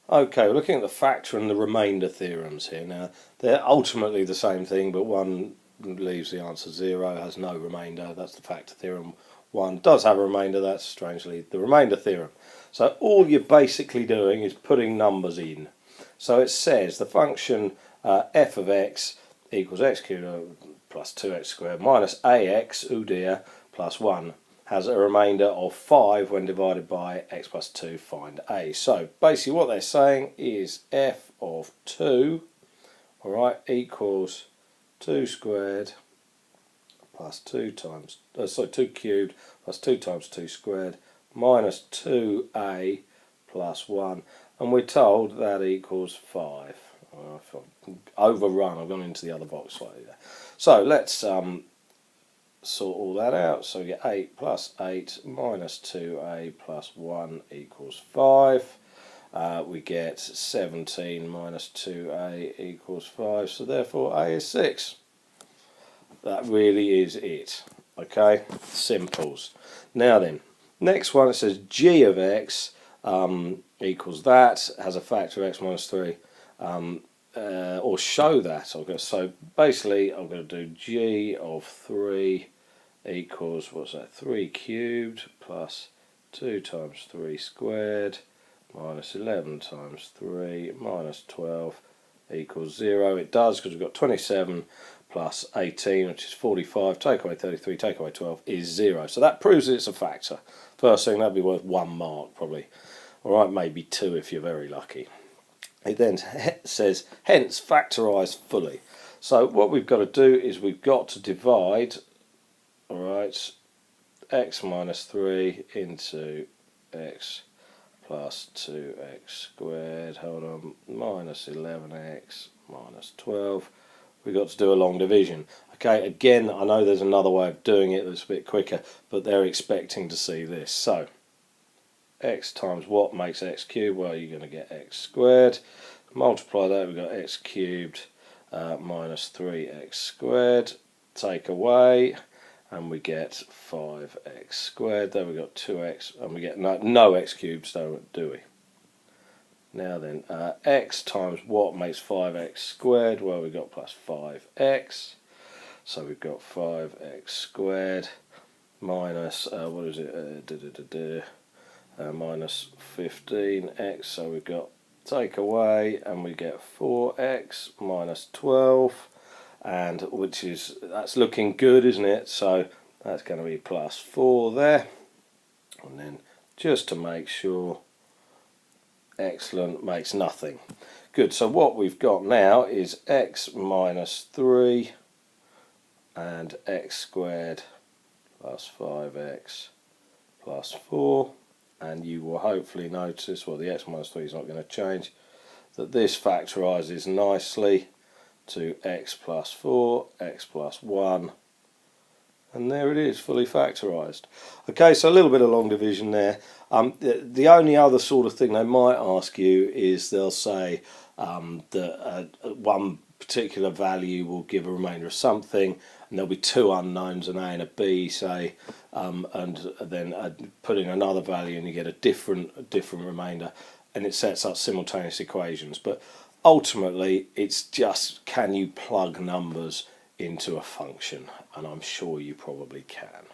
Okay, we're looking at the factor and the remainder theorems here. Now, they're ultimately the same thing, but one leaves the answer 0, has no remainder. That's the factor theorem. One does have a remainder. That's, strangely, the remainder theorem. So all you're basically doing is putting numbers in. So it says the function f of x equals x cubed plus 2x squared minus ax, oh dear, plus 1 has a remainder of 5 when divided by x plus 2, find a. So basically what they're saying is f of 2, alright, equals 2 squared plus 2 times, 2 cubed plus 2 times 2 squared minus 2a plus 1, and we're told that equals 5. I've overrun, I've gone into the other box slightly there. So let's sort all that out. So we get 8 plus 8 minus 2a plus 1 equals 5. We get 17 minus 2a equals 5, so therefore a is 6. That really is it. Okay, simples. Now then, next one, it says g of x equals that, has a factor of x minus 3, or show that. So basically I'm going to do g of 3 equals, what's that, 3 cubed plus 2 times 3 squared minus 11 times 3 minus 12 equals 0. It does, because we've got 27 plus 18, which is 45, take away 33, take away 12 is 0. So that proves that it's a factor. First thing, that'd be worth 1 mark probably. Alright, maybe 2 if you're very lucky. It then says, hence factorize fully. So what we've got to do is we've got to divide, alright, x minus 3 into x plus 2x squared, hold on, minus 11x minus 12. We've got to do a long division. Okay, again, I know there's another way of doing it that's a bit quicker, but they're expecting to see this. So, x times what makes x cubed? Well, you're going to get x squared. Multiply that, we've got x cubed minus 3x squared. Take away, and we get 5x squared. There we've got 2x, and we get no x cubed, do we? Now then, x times what makes 5x squared? Well, we've got plus 5x. So we've got 5x squared minus, what is it, minus 15x. So we've got take away, and we get 4x minus 12. And that's looking good, isn't it? So that's going to be plus 4 there. And then just to make sure, excellent, makes nothing. Good, so what we've got now is x minus 3 and x squared plus 5x plus 4. And you will hopefully notice, well, the x minus 3 is not going to change, that this factorises nicely to x plus 4, x plus 1, and there it is, fully factorised. Okay, so a little bit of long division there. The only other sort of thing they might ask you is they'll say that one particular value will give a remainder of something, and there'll be 2 unknowns, an a and a b, say, and then put in another value and you get a different remainder, and it sets up simultaneous equations. But ultimately it's just, can you plug numbers into a function? And I'm sure you probably can.